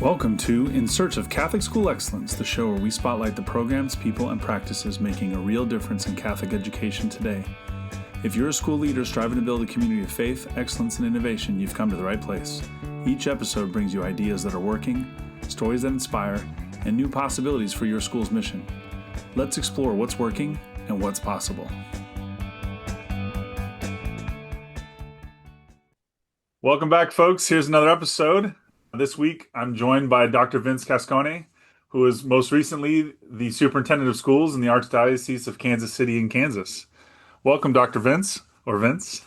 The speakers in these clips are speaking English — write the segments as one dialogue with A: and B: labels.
A: Welcome to In Search of Catholic School Excellence, the show where we spotlight the programs, people, and practices making a real difference in Catholic education today. If you're a school leader striving to build a community of faith, excellence, and innovation, you've come to the right place. Each episode brings you ideas that are working, stories that inspire, and new possibilities for your school's mission. Let's explore what's working and what's possible. Welcome back, folks. Here's another episode. This week, I'm joined by Dr. Vince Cascone, who is most recently the superintendent of schools in the Archdiocese of Kansas City in Kansas. Welcome, Dr. Vince, or Vince.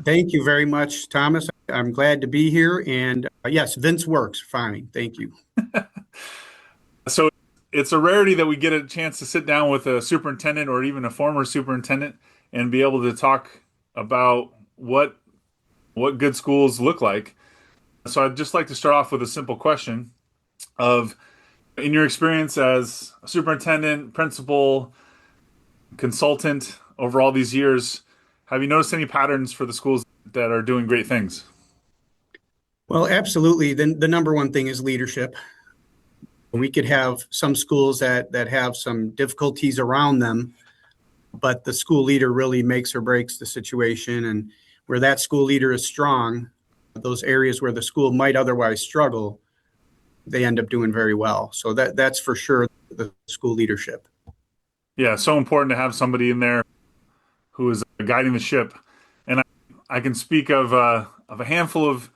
B: Thank you very much, Thomas. I'm glad to be here. And yes, Vince works fine. Thank you.
A: So it's a rarity that we get a chance to sit down with a superintendent or even a former superintendent and be able to talk about what good schools look like. So I'd just like to start off with a simple question of, in your experience as a superintendent, principal, consultant over all these years, have you noticed any patterns for the schools that are doing great things?
B: Well, absolutely. The number one thing is leadership. We could have some schools that have some difficulties around them, but the school leader really makes or breaks the situation. And where that school leader is strong, those areas where the school might otherwise struggle, they end up doing very well. So that's for sure the school leadership.
A: Yeah, so important to have somebody in there who is guiding the ship. And I can speak of a handful of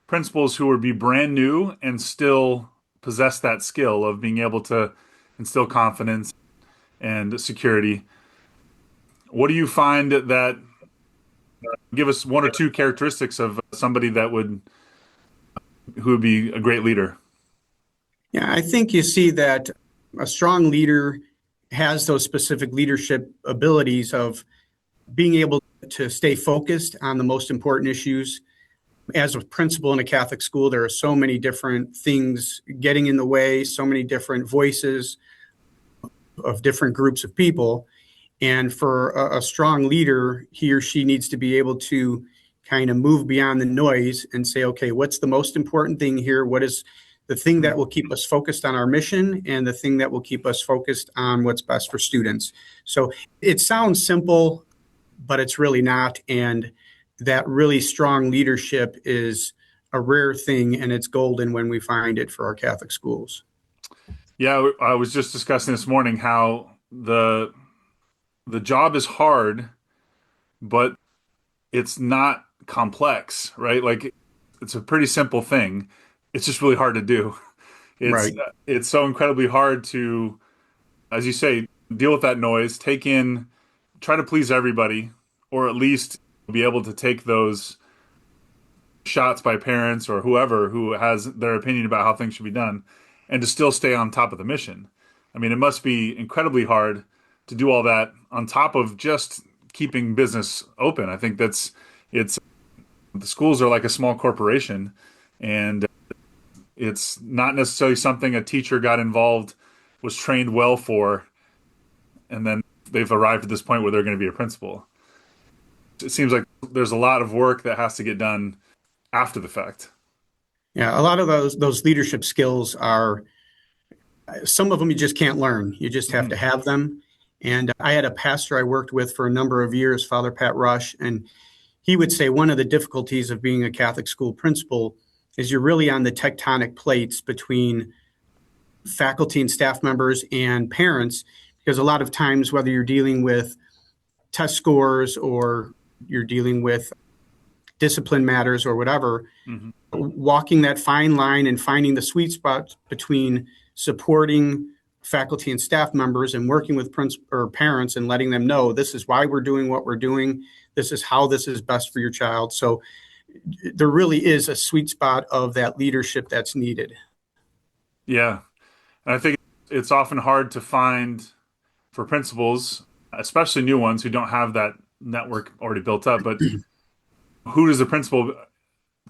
A: principals who would be brand new and still possess that skill of being able to instill confidence and security. What do you find that give us one or two characteristics of somebody who would be a great leader?
B: Yeah, I think you see that a strong leader has those specific leadership abilities of being able to stay focused on the most important issues. As a principal in a Catholic school, there are so many different things getting in the way, so many different voices of different groups of people. And for a strong leader, he or she needs to be able to kind of move beyond the noise and say, okay, what's the most important thing here? What is the thing that will keep us focused on our mission and the thing that will keep us focused on what's best for students? So it sounds simple, but it's really not. And that really strong leadership is a rare thing, and it's golden when we find it for our Catholic schools.
A: Yeah, I was just discussing this morning how the job is hard, but it's not complex, right? Like, it's a pretty simple thing. It's just really hard to do. It's so incredibly hard to, as you say, deal with that noise, try to please everybody, or at least be able to take those shots by parents or whoever who has their opinion about how things should be done, and to still stay on top of the mission. I mean, it must be incredibly hard to do all that on top of just keeping business open. I think the schools are like a small corporation, and it's not necessarily something a teacher was trained well for, and then they've arrived at this point where they're going to be a principal. It seems like there's a lot of work that has to get done after the fact.
B: Yeah, a lot of those leadership skills are, some of them you just can't learn. You just have to have them. And I had a pastor I worked with for a number of years, Father Pat Rush, and he would say one of the difficulties of being a Catholic school principal is you're really on the tectonic plates between faculty and staff members and parents, because a lot of times, whether you're dealing with test scores or you're dealing with discipline matters or whatever, walking that fine line and finding the sweet spot between supporting faculty and staff members and working with parents and letting them know this is why we're doing what we're doing. This is how this is best for your child. So there really is a sweet spot of that leadership that's needed.
A: Yeah. And I think it's often hard to find for principals, especially new ones who don't have that network already built up, but who does the principal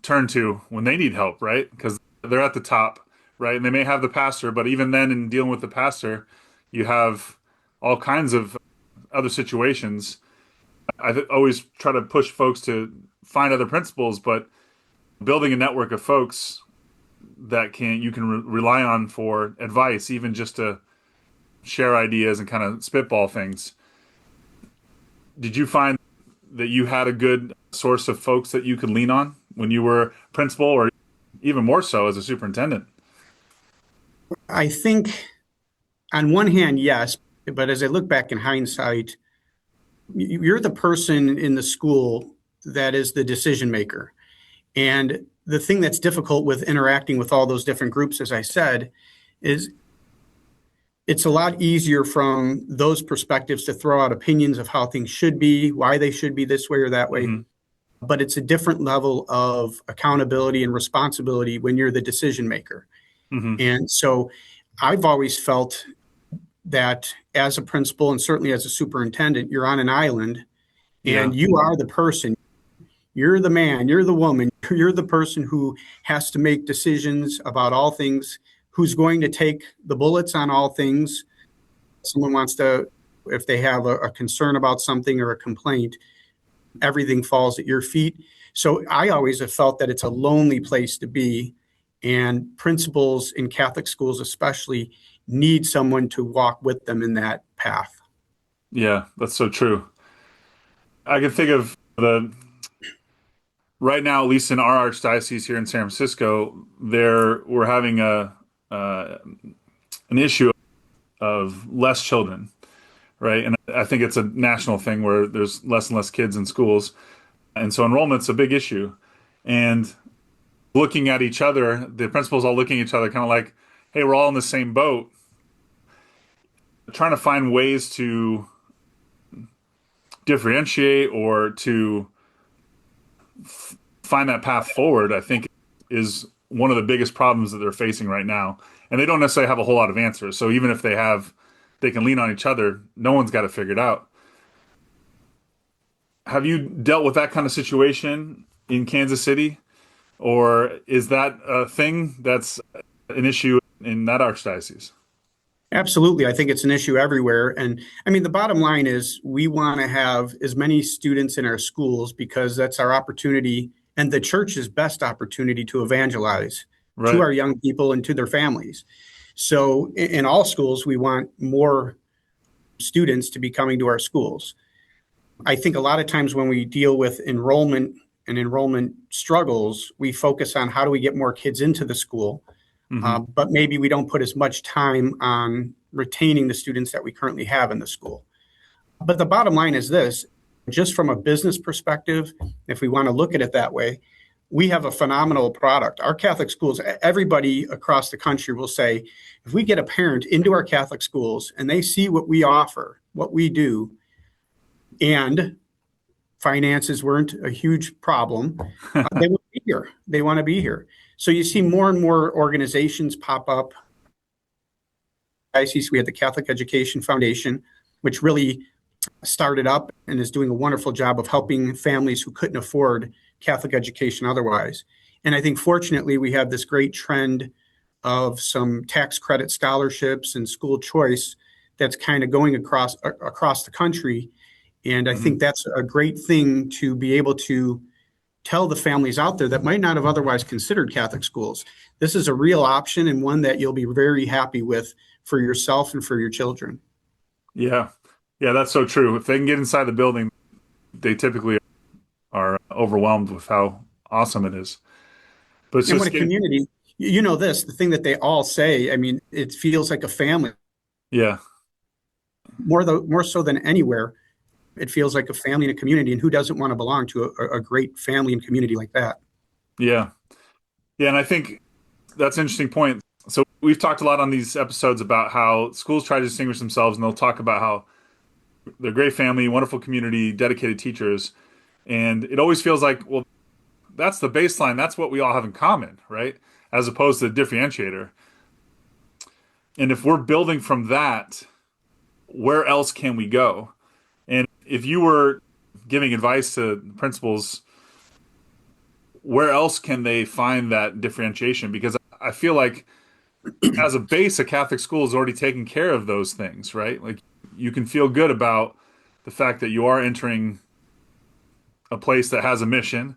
A: turn to when they need help, right? Because they're at the top. Right. And they may have the pastor, but even then in dealing with the pastor, you have all kinds of other situations. I always try to push folks to find other principals, but building a network of folks that you can rely on for advice, even just to share ideas and kind of spitball things. Did you find that you had a good source of folks that you could lean on when you were principal, or even more so as a superintendent?
B: I think on one hand, yes, but as I look back in hindsight, you're the person in the school that is the decision maker. And the thing that's difficult with interacting with all those different groups, as I said, is it's a lot easier from those perspectives to throw out opinions of how things should be, why they should be this way or that way.
A: Hmm.
B: But it's a different level of accountability and responsibility when you're the decision maker.
A: Hmm.
B: And so I've always felt that as a principal and certainly as a superintendent, you're on an island
A: Yeah.
B: and you are the person. You're the man, you're the woman, you're the person who has to make decisions about all things, who's going to take the bullets on all things. Someone wants to, if they have a concern about something or a complaint, everything falls at your feet. So I always have felt that it's a lonely place to be. And principals in Catholic schools, especially, need someone to walk with them in that path.
A: Yeah, that's so true. I can think of the right now, at least in our archdiocese here in San Francisco, there we're having a an issue of less children, right? And I think it's a national thing where there's less and less kids in schools, and so enrollment's a big issue. And looking at each other, the principals all looking at each other, kind of like, "Hey, we're all in the same boat." Trying to find ways to differentiate or to find that path forward, I think, is one of the biggest problems that they're facing right now. And they don't necessarily have a whole lot of answers. So even if they can lean on each other, no one's got it figured out. Have you dealt with that kind of situation in Kansas City? Or is that a thing that's an issue in that archdiocese?
B: Absolutely. I think it's an issue everywhere. And I mean, the bottom line is we want to have as many students in our schools because that's our opportunity and the church's best opportunity to evangelize to
A: Right.
B: our young people and to their families. So in all schools, we want more students to be coming to our schools. I think a lot of times when we deal with enrollment and enrollment struggles, we focus on how do we get more kids into the school,
A: Hmm.
B: but maybe we don't put as much time on retaining the students that we currently have in the school. But the bottom line is this, just from a business perspective, if we want to look at it that way, we have a phenomenal product. Our Catholic schools, everybody across the country will say, if we get a parent into our Catholic schools and they see what we offer, what we do, and finances weren't a huge problem, they want to be here. They want to be here. So you see more and more organizations pop up. ICC, we had the Catholic Education Foundation, which really started up and is doing a wonderful job of helping families who couldn't afford Catholic education otherwise. And I think fortunately we have this great trend of some tax credit scholarships and school choice that's kind of going across the country. And I
A: Hmm.
B: think that's a great thing to be able to tell the families out there that might not have otherwise considered Catholic schools. This is a real option and one that you'll be very happy with for yourself and for your children.
A: Yeah. Yeah, that's so true. If they can get inside the building, they typically are overwhelmed with how awesome it is. But it's
B: And what
A: just
B: a
A: getting,
B: community, you know this, the thing that they all say, I mean, it feels like a family
A: yeah,
B: more so than anywhere. It feels like a family and a community. And who doesn't want to belong to a great family and community like that?
A: yeah, yeah. And I think that's an interesting point. So we've talked a lot on these episodes about how schools try to distinguish themselves, and they'll talk about how they're a great family, wonderful community, dedicated teachers, and it always feels like, well, that's the baseline. That's what we all have in common, right? As opposed to the differentiator. And if we're building from that, where else can we go? And if you were giving advice to principals, where else can they find that differentiation? Because I feel like as a base, a Catholic school is already taking care of those things, right? Like you can feel good about the fact that you are entering a place that has a mission.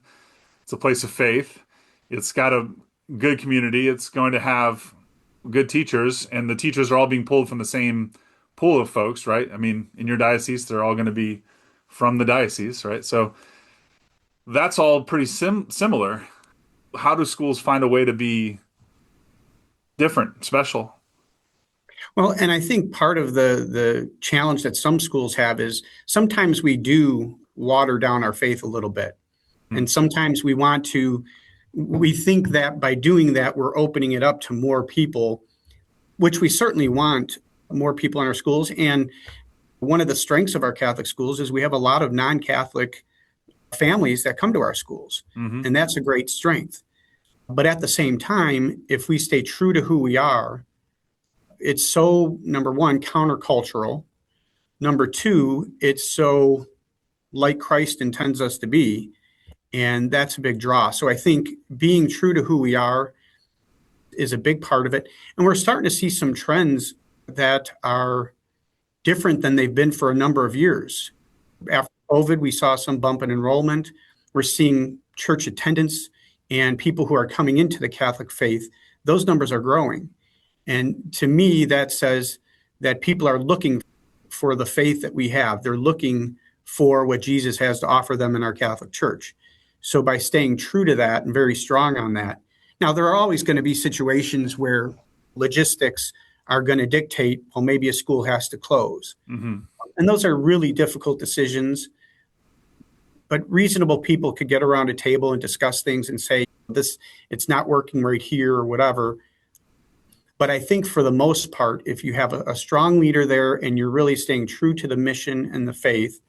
A: It's a place of faith. It's got a good community. It's going to have good teachers, and the teachers are all being pulled from the same pool of folks, right? I mean, in your diocese, they're all going to be from the diocese, right? So that's all pretty similar. How do schools find a way to be different, special?
B: Well, and I think part of the challenge that some schools have is sometimes we do water down our faith a little bit.
A: Hmm.
B: And sometimes we think that by doing that, we're opening it up to more people, which we certainly want more people in our schools. And one of the strengths of our Catholic schools is we have a lot of non-Catholic families that come to our schools.
A: Hmm.
B: And that's a great strength. But at the same time, if we stay true to who we are, it's so, number one, countercultural. Number two, it's so like Christ intends us to be. And that's a big draw. So I think being true to who we are is a big part of it. And we're starting to see some trends that are different than they've been for a number of years. After COVID, we saw some bump in enrollment. We're seeing church attendance and people who are coming into the Catholic faith. Those numbers are growing. And to me, that says that people are looking for the faith that we have. They're looking for what Jesus has to offer them in our Catholic Church. So by staying true to that and very strong on that. Now, there are always going to be situations where logistics are going to dictate, well, maybe a school has to close.
A: Hmm.
B: And those are really difficult decisions. But reasonable people could get around a table and discuss things and say, it's not working right here or whatever. But I think for the most part, if you have a strong leader there and you're really staying true to the mission and the faith,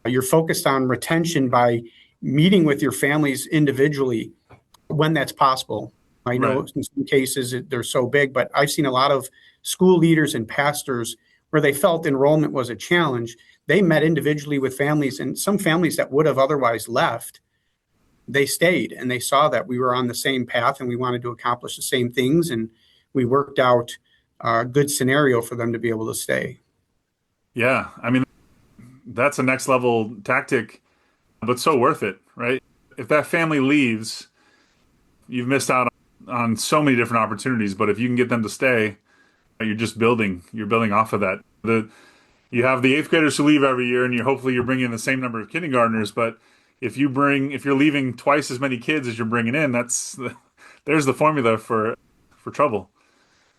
B: you're focused on retention by meeting with your families individually when that's possible. I
A: Right.
B: know in some cases they're so big, but I've seen a lot of school leaders and pastors where they felt enrollment was a challenge. They met individually with families, and some families that would have otherwise left, they stayed and they saw that we were on the same path and we wanted to accomplish the same things. And we worked out a good scenario for them to be able to stay.
A: Yeah. I mean, that's a next level tactic, but so worth it, right? If that family leaves, you've missed out on so many different opportunities. But if you can get them to stay, you're building off of that. You have the eighth graders who leave every year, and hopefully you're bringing the same number of kindergartners. But if you're leaving twice as many kids as you're bringing in, there's the formula for trouble.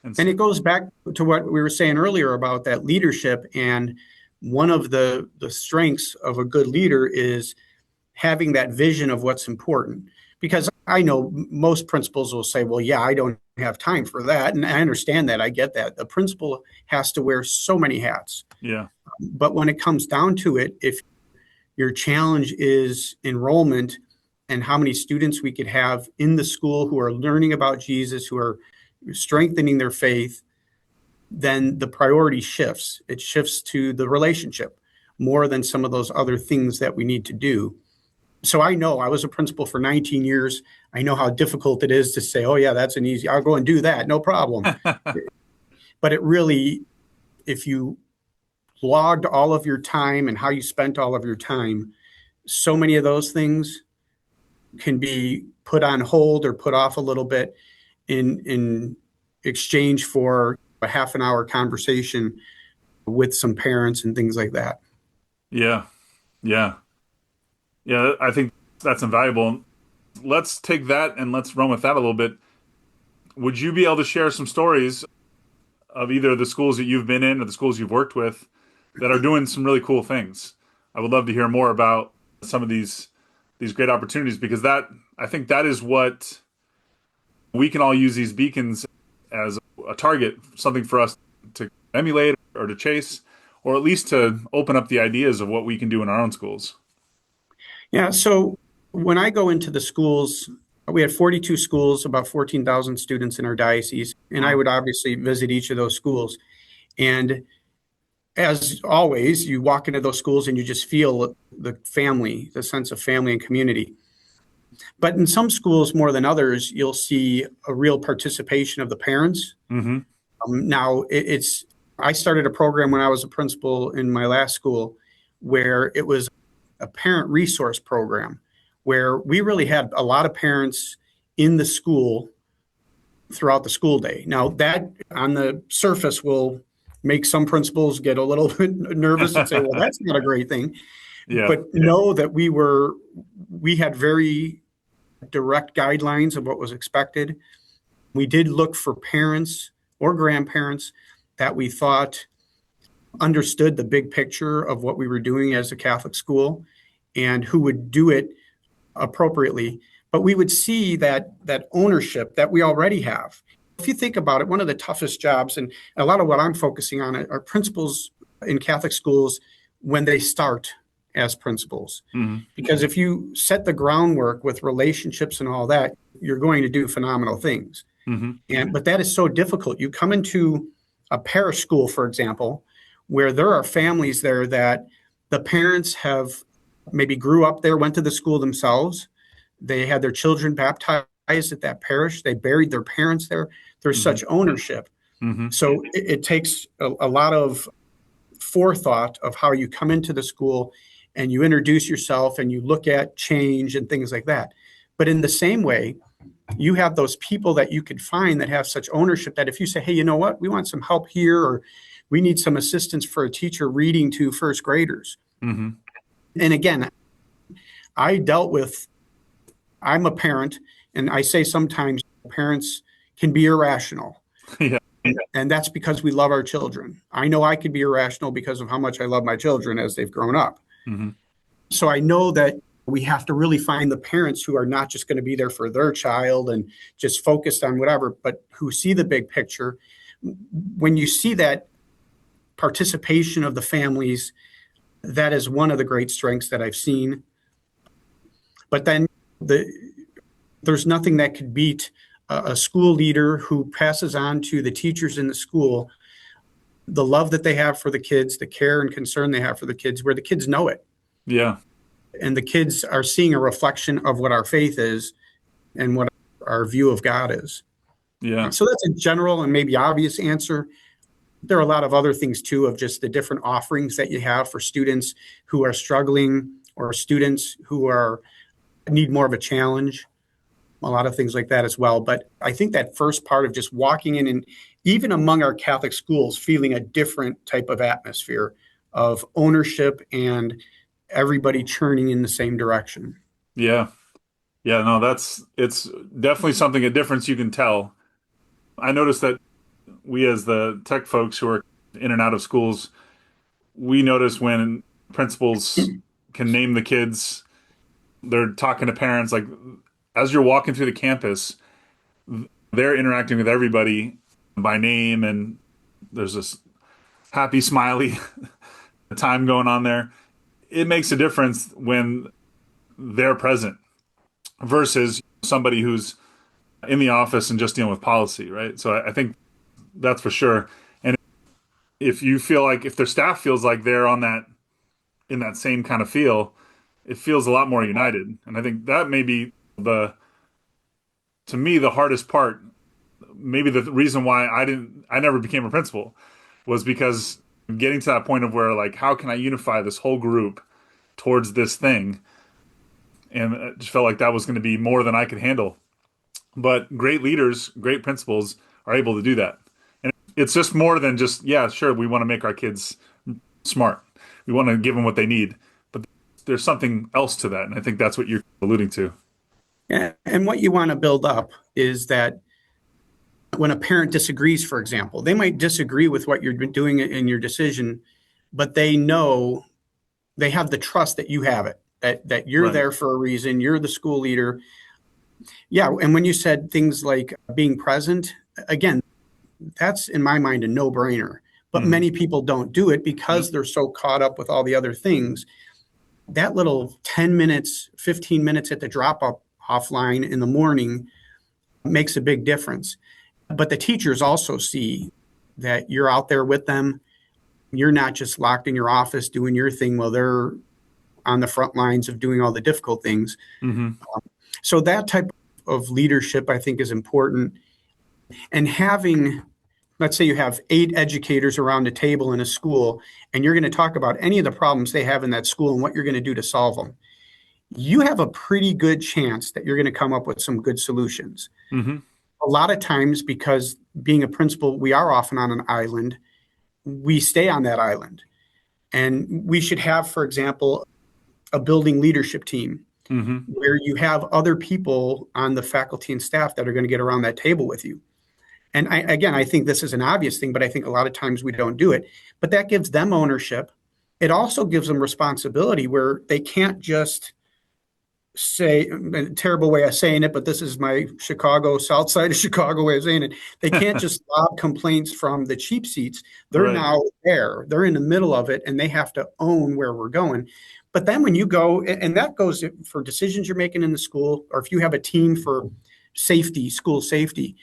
A: And
B: And
A: so,
B: it goes back to what we were saying earlier about that leadership. And one of the strengths of a good leader is having that vision of what's important. Because I know most principals will say, well, yeah, I don't have time for that. And I understand that. I get that. The principal has to wear so many hats.
A: yeah,
B: But when it comes down to it, if your challenge is enrollment and how many students we could have in the school who are learning about Jesus, who are strengthening their faith, then the priority shifts. It shifts to the relationship more than some of those other things that we need to do. So I know I was a principal for 19 years. I know how difficult it is to say, oh, yeah, that's an easy, I'll go and do that. No problem. But it really, if you logged all of your time and how you spent all of your time, so many of those things can be put on hold or put off a little bit in exchange for a half an hour conversation with some parents and things like that.
A: yeah, yeah, yeah. I think that's invaluable. Let's take that and let's run with that a little bit. Would you be able to share some stories of either the schools that you've been in or the schools you've worked with that are doing some really cool things? I would love to hear more about some of these great opportunities, because that I think that is what we can all use these beacons as a target, something for us to emulate or to chase, or at least to open up the ideas of what we can do in our own schools.
B: Yeah. So when I go into the schools, we had 42 schools, about 14,000 students in our diocese, and I
A: Wow.
B: would obviously visit each of those schools. And as always, you walk into those schools and you just feel the family, the sense of family and community. But in some schools more than others, you'll see a real participation of the parents.
A: Mm-hmm.
B: Now, I started a program when I was a principal in my last school where it was a parent resource program where we really had a lot of parents in the school throughout the school day. Now, that on the surface will make some principals get a little bit nervous and say, well, that's not a great thing.
A: Yeah.
B: But know that we had very direct guidelines of what was expected. We did look for parents or grandparents that we thought understood the big picture of what we were doing as a Catholic school and who would do it appropriately. But we would see that ownership that we already have. If you think about it, one of the toughest jobs, and a lot of what I'm focusing on are principals in Catholic schools when they start as principals.
A: Mm-hmm.
B: Because if you set the groundwork with relationships and all that, you're going to do phenomenal things.
A: Mm-hmm.
B: But that is so difficult. You come into a parish school, for example, where there are families there that the parents have maybe grew up there, went to the school themselves. They had their children baptized at that parish. They buried their parents there. There's
A: Mm-hmm.
B: such ownership.
A: Mm-hmm.
B: So it takes a lot of forethought of how you come into the school and you introduce yourself and you look at change and things like that. But in the same way, you have those people that you could find that have such ownership that if you say, hey, you know what, we want some help here, or we need some assistance for a teacher reading to first graders.
A: Mm-hmm.
B: And again, I'm a parent, and I say sometimes parents can be irrational.
A: Yeah.
B: And that's because we love our children. I know I could be irrational because of how much I love my children as they've grown up.
A: Mm-hmm.
B: So I know that we have to really find the parents who are not just going to be there for their child and just focused on whatever, but who see the big picture. When you see that participation of the families, that is one of the great strengths that I've seen. But then there's nothing that could beat a school leader who passes on to the teachers in the school the love that they have for the kids, the care and concern they have for the kids, where the kids know it.
A: Yeah.
B: And the kids are seeing a reflection of what our faith is and what our view of God is.
A: Yeah.
B: So that's a general and maybe obvious answer. There are a lot of other things too, of just the different offerings that you have for students who are struggling or students who need more of a challenge. A lot of things like that as well. But I think that first part of just walking in, and even among our Catholic schools, feeling a different type of atmosphere of ownership and everybody churning in the same direction.
A: Yeah. Yeah. No, it's definitely a difference you can tell. I noticed that we, as the tech folks who are in and out of schools, we notice when principals can name the kids, they're talking to parents, like as you're walking through the campus, they're interacting with everybody by name, and there's this happy, smiley time going on there. It makes a difference when they're present versus somebody who's in the office and just dealing with policy, right? So I think that's for sure. And if you feel like, if their staff feels like they're in that same kind of feel, it feels a lot more united. And I think that may be to me, the hardest part, maybe the reason why I never became a principal, was because getting to that point of where, like, how can I unify this whole group towards this thing? And it just felt like that was going to be more than I could handle. But great leaders, great principals are able to do that. And it's just more than just, yeah, sure, we want to make our kids smart. We want to give them what they need. But there's something else to that. And I think that's what you're alluding to.
B: And what you want to build up is that when a parent disagrees, for example, they might disagree with what you're doing in your decision, but they know, they have the trust that you have it, that you're
A: Right.
B: there for a reason. You're the school leader. Yeah. And when you said things like being present, again, that's in my mind a no-brainer, but many people don't do it because they're so caught up with all the other things. That little 10 minutes, 15 minutes at the drop-off line in the morning makes a big difference. But the teachers also see that you're out there with them. You're not just locked in your office doing your thing while they're on the front lines of doing all the difficult things.
A: Mm-hmm.
B: So that type of leadership, I think, is important. And having, let's say you have 8 educators around a table in a school, and you're going to talk about any of the problems they have in that school and what you're going to do to solve them. You have a pretty good chance that you're going to come up with some good solutions.
A: Mm-hmm.
B: a lot of times, because being a principal, we are often on an island, we stay on that island. And we should have, for example, a building leadership team
A: Hmm.
B: where you have other people on the faculty and staff that are going to get around that table with you. And again, I think this is an obvious thing, but I think a lot of times we don't do it. But that gives them ownership. It also gives them responsibility where they can't just say, a terrible way of saying it, but this is my Chicago, South side of Chicago way of saying it. They can't just lob complaints from the cheap seats. They're
A: Right.
B: now there. They're in the middle of it, and they have to own where we're going. But then when you go, and that goes for decisions you're making in the school, or if you have a team for safety, school safety,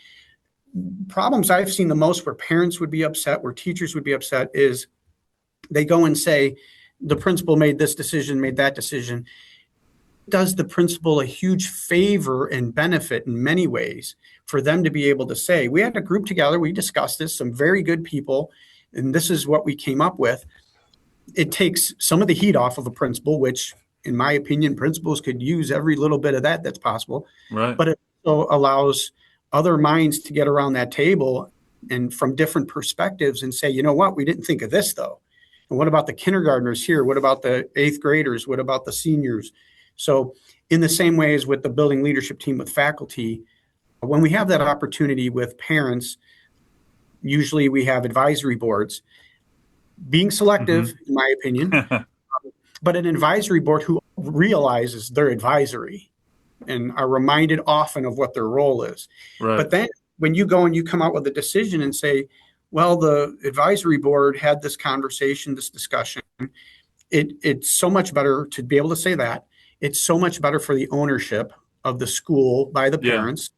B: problems I've seen the most where parents would be upset, where teachers would be upset, is they go and say, the principal made this decision, made that decision. Does the principal a huge favor and benefit in many ways for them to be able to say, we had a group together, we discussed this, some very good people, and this is what we came up with. It takes some of the heat off of a principal, which in my opinion, principals could use every little bit of that that's possible,
A: Right.
B: but it also allows other minds to get around that table and from different perspectives and say, you know what, we didn't think of this though. And what about the kindergartners here? What about the eighth graders? What about the seniors? So in the same way as with the building leadership team with faculty, when we have that opportunity with parents, usually we have advisory boards, being selective,
A: Hmm.
B: in my opinion, but an advisory board who realizes they're advisory and are reminded often of what their role is.
A: Right.
B: But then when you go and you come out with a decision and say, well, the advisory board had this conversation, this discussion, it's so much better to be able to say that. It's so much better for the ownership of the school by the
A: Yeah.
B: parents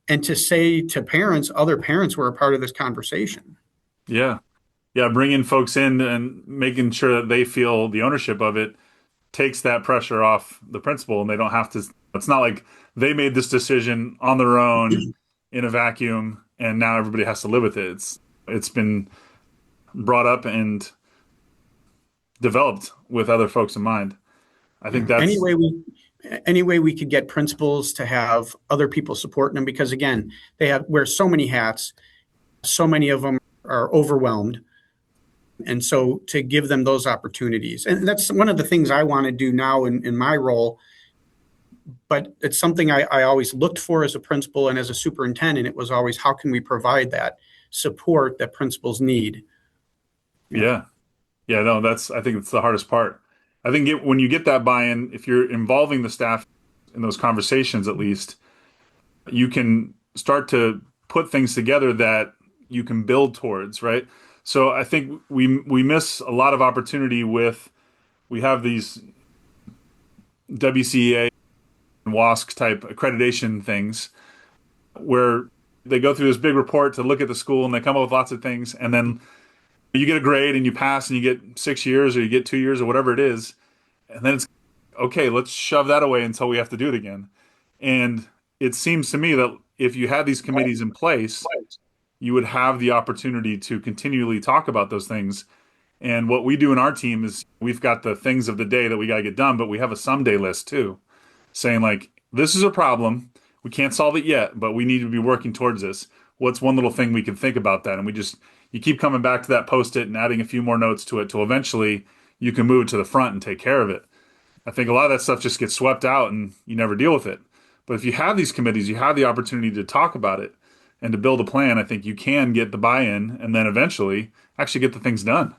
B: and to say to parents, other parents were a part of this conversation.
A: Yeah. Yeah. Bringing folks in and making sure that they feel the ownership of it takes that pressure off the principal and they don't have to. It's not like they made this decision on their own in a vacuum and now everybody has to live with it. It's been brought up and developed with other folks in mind. I think
B: Yeah.
A: that's
B: Any way we could get principals to have other people supporting them, because again, they have wear so many hats, so many of them are overwhelmed. And so to give them those opportunities, and that's one of the things I want to do now in my role, but it's something I always looked for as a principal and as a superintendent. It was always, how can we provide that support that principals need? Yeah.
A: yeah. Yeah, no, I think it's the hardest part. I think when you get that buy-in, if you're involving the staff in those conversations at least, you can start to put things together that you can build towards, right? So I think we miss a lot of opportunity with we have these WCEA and WASC type accreditation things where they go through this big report to look at the school and they come up with lots of things and then you get a grade and you pass and you get 6 years or you get 2 years or whatever it is, and then it's okay, let's shove that away until we have to do it again. And it seems to me that if you had these committees in place, you would have the opportunity to continually talk about those things. And what we do in our team is we've got the things of the day that we got to get done, but we have a someday list too, saying like, this is a problem. We can't solve it yet, but we need to be working towards this. What's one little thing we can think about that? And you keep coming back to that post-it and adding a few more notes to it till eventually you can move it to the front and take care of it. I think a lot of that stuff just gets swept out and you never deal with it. But if you have these committees, you have the opportunity to talk about it and to build a plan. I think you can get the buy-in and then eventually actually get the things done.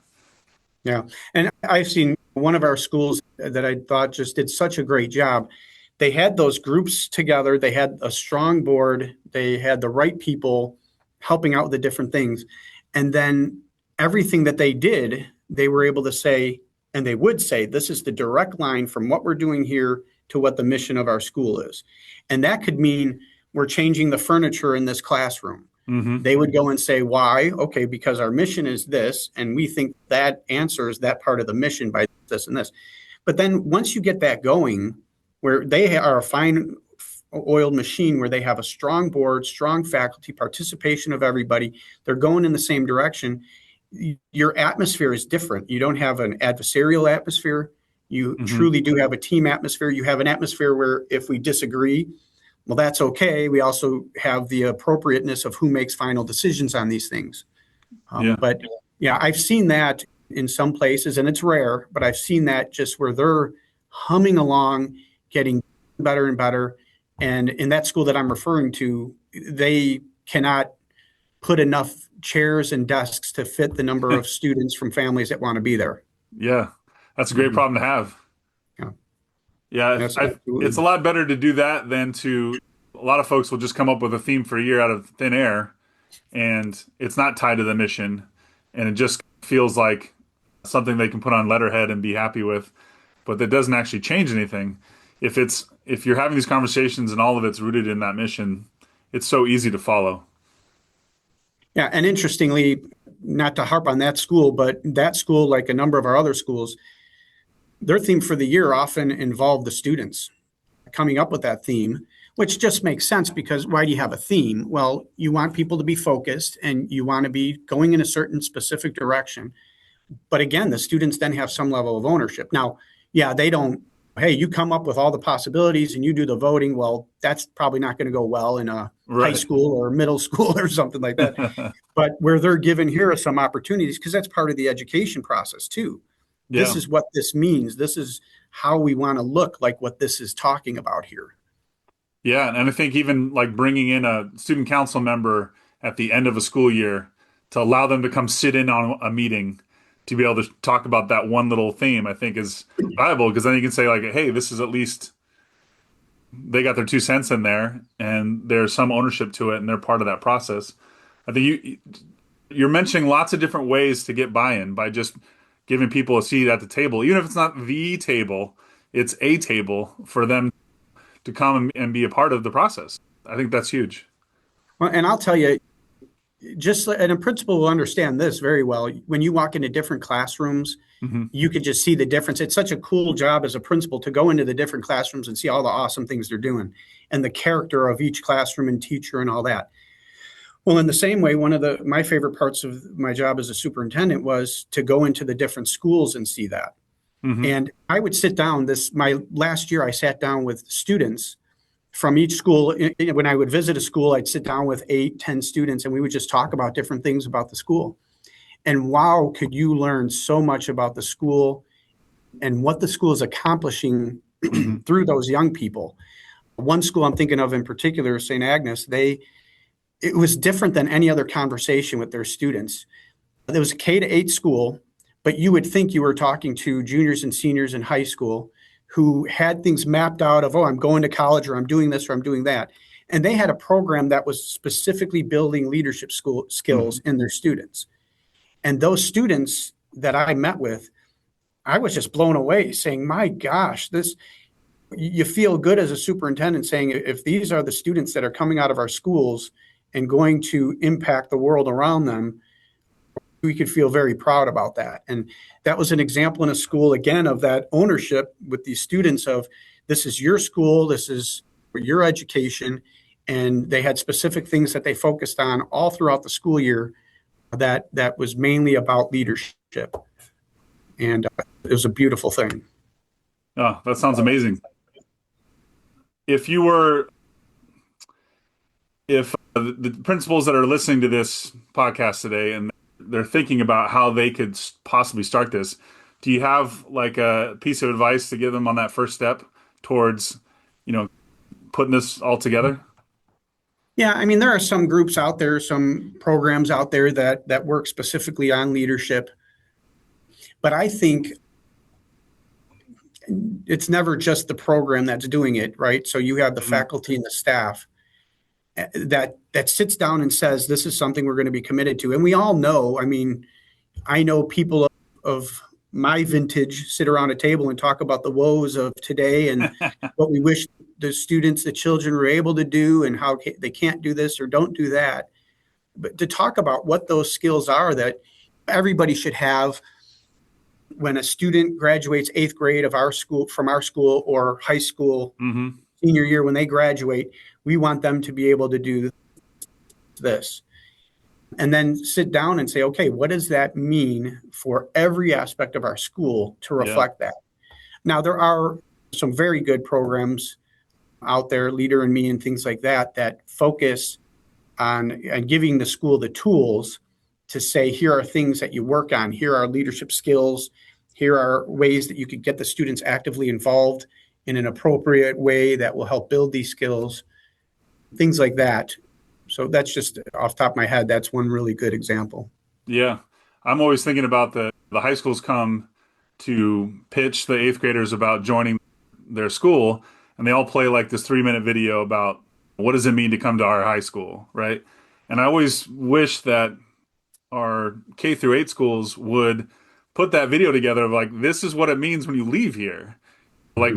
B: Yeah. And I've seen one of our schools that I thought just did such a great job. They had those groups together. They had a strong board. They had the right people helping out with the different things. And then everything that they did, they were able to say, and they would say, this is the direct line from what we're doing here to what the mission of our school is. And that could mean we're changing the furniture in this classroom.
A: Hmm.
B: They would go and say, why? Okay, because our mission is this, and we think that answers that part of the mission by this and this. But then once you get that going, where they are a fine oiled machine, where they have a strong board, strong faculty, participation of everybody, they're going in the same direction, your atmosphere is different. You don't have an adversarial atmosphere. You
A: Hmm.
B: truly do have a team atmosphere. You have an atmosphere where if we disagree, Well, that's okay. We also have the appropriateness of who makes final decisions on these things.
A: Yeah.
B: But yeah, I've seen that in some places, and it's rare, but I've seen that just where they're humming along, getting better and better. And in that school that I'm referring to, they cannot put enough chairs and desks to fit the number of students from families that want to be there.
A: Yeah. That's a great
B: Mhm.
A: problem to have.
B: Yeah,
A: Yeah,
B: that's
A: it's a
B: absolutely.
A: lot better to do that than to. A lot of folks will just come up with a theme for a year out of thin air, and it's not tied to the mission, and it just feels like something they can put on letterhead and be happy with, but that doesn't actually change anything. If you're having these conversations and all of it's rooted in that mission, it's so easy to follow.
B: Yeah, and interestingly, not to harp on that school, but that school, like a number of our other schools, their theme for the year often involved the students coming up with that theme, which just makes sense because why do you have a theme? Well, you want people to be focused and you want to be going in a certain specific direction. But again, the students then have some level of ownership. Now, yeah, they don't, hey, you come up with all the possibilities and you do the voting. Well, that's probably not going to go well in a high
A: Right.
B: school or middle school or something like that. But where they're given here are some opportunities because that's part of the education process too. This
A: Yeah.
B: is what this means. This is how we want to look like what this is talking about here.
A: Yeah, and I think even like bringing in a student council member at the end of a school year to allow them to come sit in on a meeting to be able to talk about that one little theme, I think is valuable because then you can say like, hey, this is at least they got their 2 cents in there and there's some ownership to it and they're part of that process. I think you're mentioning lots of different ways to get buy-in by just giving people a seat at the table, even if it's not the table, it's a table for them to come and be a part of the process. I think that's huge.
B: Well, and I'll tell you, and a principal will understand this very well. When you walk into different classrooms,
A: Hmm.
B: you could just see the difference. It's such a cool job as a principal to go into the different classrooms and see all the awesome things they're doing and the character of each classroom and teacher and all that. Well, in the same way, one of my favorite parts of my job as a superintendent was to go into the different schools and see that.
A: Hmm.
B: And I would sit down my last year I sat down with students from each school. When I would visit a school, I'd sit down with 8, 10 students and we would just talk about different things about the school. And wow, could you learn so much about the school and what the school is accomplishing
A: Hmm.
B: through those young people. One school I'm thinking of in particular, St. Agnes, it was different than any other conversation with their students. There was a K-8 school, but you would think you were talking to juniors and seniors in high school who had things mapped out of, oh, I'm going to college or I'm doing this or I'm doing that. And they had a program that was specifically building leadership skills
A: Hmm.
B: in their students. And those students that I met with, I was just blown away saying, my gosh, you feel good as a superintendent saying, if these are the students that are coming out of our schools and going to impact the world around them, we could feel very proud about that. And that was an example in a school, again, of that ownership with these students of this is your school, this is your education. And they had specific things that they focused on all throughout the school year that was mainly about leadership. And it was a beautiful thing.
A: Oh, that sounds amazing. If you were, if the principals that are listening to this podcast today and they're thinking about how they could possibly start this, do you have like a piece of advice to give them on that first step towards, you know, putting this all together?
B: Yeah, I mean, there are some groups out there, some programs out there that work specifically on leadership. But I think it's never just the program that's doing it, right? So you have the
A: Hmm.
B: faculty and the staff that sits down and says, this is something we're going to be committed to. And we all know, I mean, I know people of my vintage sit around a table and talk about the woes of today and what we wish the students, the children were able to do and how they can't do this or don't do that. But to talk about what those skills are that everybody should have when a student graduates 8th grade of our school from our school or high school
A: Hmm.
B: senior year, when they graduate, we want them to be able to do this. And then sit down and say, okay, what does that mean for every aspect of our school to
A: Yeah.
B: reflect that? Now, there are some very good programs out there, Leader in Me and things like that, that focus on giving the school the tools to say, here are things that you work on. Here are leadership skills. Here are ways that you could get the students actively involved in an appropriate way that will help build these skills, things like that. So that's just off the top of my head. That's one really good example.
A: Yeah. I'm always thinking about the high schools come to pitch the eighth graders about joining their school, and they all play like this 3-minute video about what does it mean to come to our high school, right? And I always wish that our K through 8 schools would put that video together of like, this is what it means when you leave here. Like,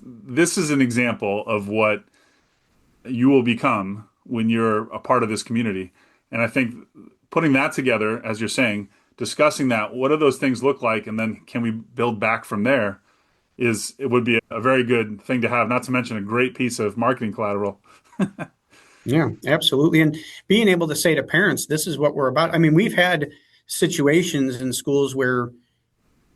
A: this is an example of what you will become when you're a part of this community. And I think putting that together, as you're saying, discussing that, what do those things look like, and then can we build back from there, it would be a very good thing to have, not to mention a great piece of marketing collateral.
B: Yeah, absolutely. And being able to say to parents, this is what we're about. I mean, we've had situations in schools where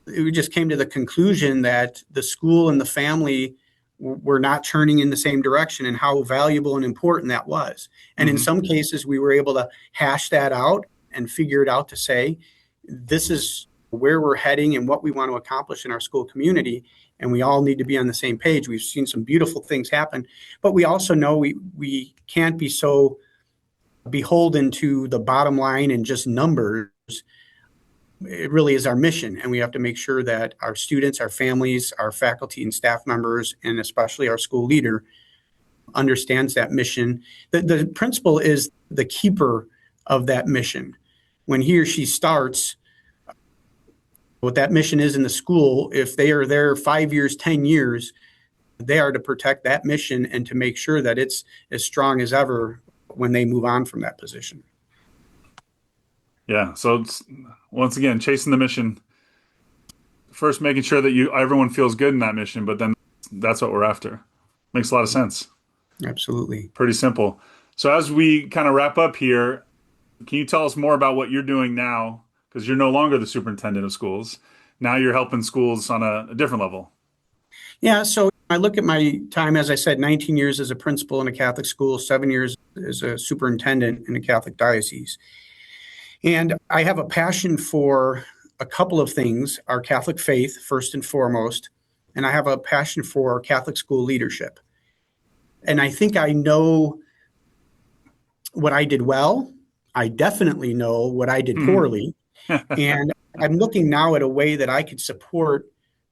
B: we just came to the conclusion that the school and the family were not turning in the same direction, and how valuable and important that was. And in some cases, we were able to hash that out and figure it out to say, this is where we're heading and what we want to accomplish in our school community. And we all need to be on the same page. We've seen some beautiful things happen, but we also know we can't be so beholden to the bottom line and just numbers. It really is our mission, and we have to make sure that our students, our families, our faculty and staff members, and especially our school leader understands that mission. The principal is the keeper of that mission. When he or she starts, what that mission is in the school, if they are there 5 years, 10 years, they are to protect that mission and to make sure that it's as strong as ever when they move on from that position.
A: Yeah. So it's, once again, chasing the mission. First, making sure that everyone feels good in that mission, but then that's what we're after. Makes a lot of sense.
B: Absolutely.
A: Pretty simple. So as we kind of wrap up here, can you tell us more about what you're doing now? Because you're no longer the superintendent of schools. Now you're helping schools on a different level.
B: Yeah. So I look at my time, as I said, 19 years as a principal in a Catholic school, 7 years as a superintendent in a Catholic diocese. And I have a passion for a couple of things: our Catholic faith, first and foremost, and I have a passion for Catholic school leadership. And I think I know what I did well. I definitely know what I did poorly. And I'm looking now at a way that I could support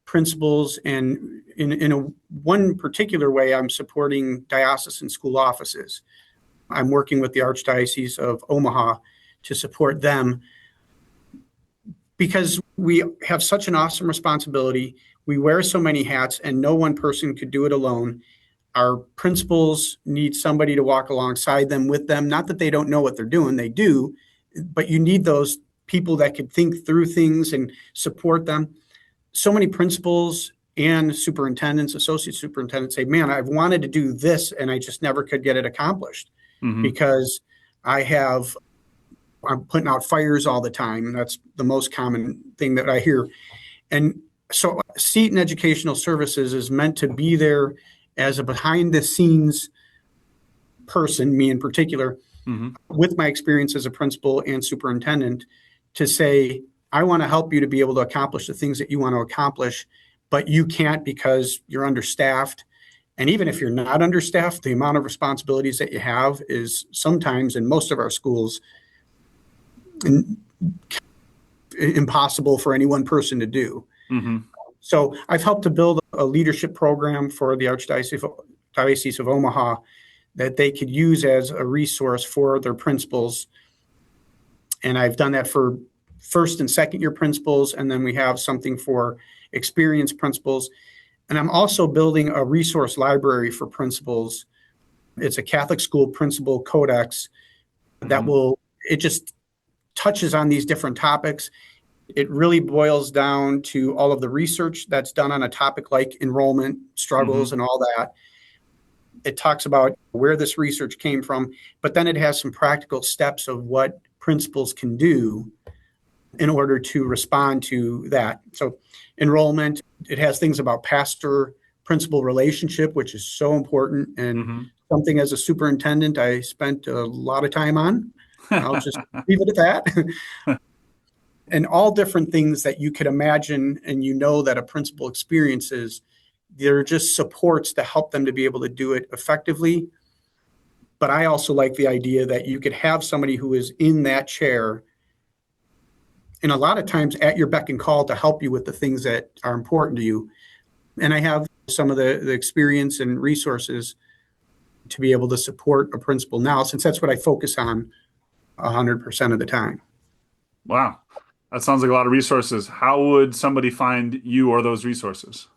B: principals, and in one particular way, I'm supporting diocesan school offices. I'm working with the Archdiocese of Omaha to support them, because we have such an awesome responsibility. We wear so many hats, and no one person could do it alone. Our principals need somebody to walk alongside them, with them. Not that they don't know what they're doing, they do, but you need those people that could think through things and support them. So many principals and superintendents, associate superintendents say, man, I've wanted to do this and I just never could get it accomplished because I'm putting out fires all the time. That's the most common thing that I hear. And so Seton Educational Services is meant to be there as a behind the scenes person, me in particular, with my experience as a principal and superintendent, to say, I want to help you to be able to accomplish the things that you want to accomplish, but you can't because you're understaffed. And even if you're not understaffed, the amount of responsibilities that you have is sometimes, in most of our schools, impossible for any one person to do. So I've helped to build a leadership program for the Archdiocese of Omaha that they could use as a resource for their principals. And I've done that for first and second year principals. And then we have something for experienced principals. And I'm also building a resource library for principals. It's a Catholic school principal codex that it just touches on these different topics. It really boils down to all of the research that's done on a topic like enrollment struggles and all that. It talks about where this research came from, but then it has some practical steps of what principals can do in order to respond to that. So enrollment, it has things about pastor principal relationship, which is so important, and
A: Hmm.
B: something as a superintendent I spent a lot of time on. I'll just leave it at that. And all different things that you could imagine, and that a principal experiences, they're just supports to help them to be able to do it effectively. But I also like the idea that you could have somebody who is in that chair and a lot of times at your beck and call to help you with the things that are important to you. And I have some of the experience and resources to be able to support a principal now, since that's what I focus on 100% of the time.
A: Wow. That sounds like a lot of resources. How would somebody find you or those resources?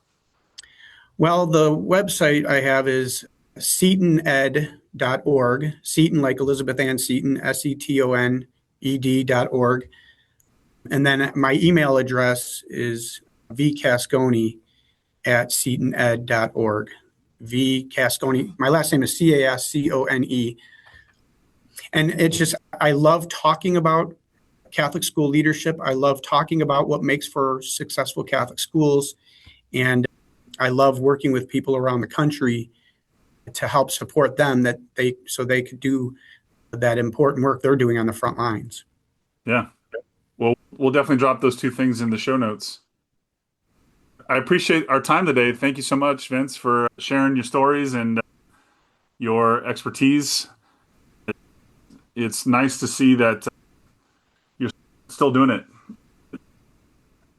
B: Well, the website I have is seatoned.org, Seaton like Elizabeth Ann Seaton, SETONED.org. And then my email address is vcascone@seatoned.org. Cascone. My last name is Cascone. And it's just, I love talking about Catholic school leadership. I love talking about what makes for successful Catholic schools. And I love working with people around the country to help support them so they could do that important work they're doing on the front lines.
A: Yeah. Well, we'll definitely drop those two things in the show notes. I appreciate our time today. Thank you so much, Vince, for sharing your stories and your expertise. It's nice to see that you're still doing it.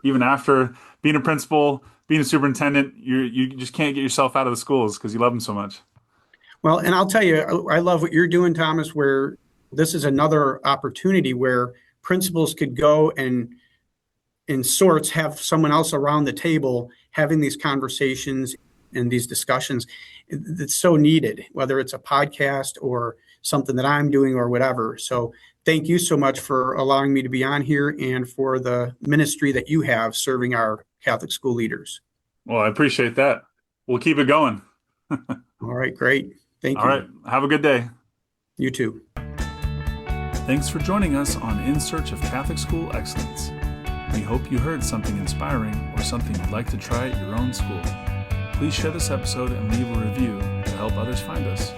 A: Even after being a principal, being a superintendent, you just can't get yourself out of the schools because you love them so much.
B: Well, and I'll tell you, I love what you're doing, Thomas, where this is another opportunity where principals could go and in sorts have someone else around the table having these conversations and these discussions. It's so needed, whether it's a podcast or something that I'm doing or whatever. So thank you so much for allowing me to be on here and for the ministry that you have serving our Catholic school leaders.
A: Well, I appreciate that. We'll keep it going.
B: All right, great. Thank
A: All
B: you.
A: right. Have a good day.
B: You too.
A: Thanks for joining us on In Search of Catholic School Excellence. We hope you heard something inspiring or something you'd like to try at your own school. Please share this episode and leave a review to help others find us.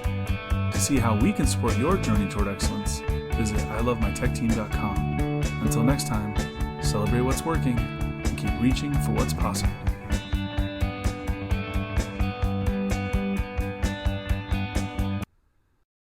A: To see how we can support your journey toward excellence, visit ilovemytechteam.com. Until next time, celebrate what's working and keep reaching for what's possible.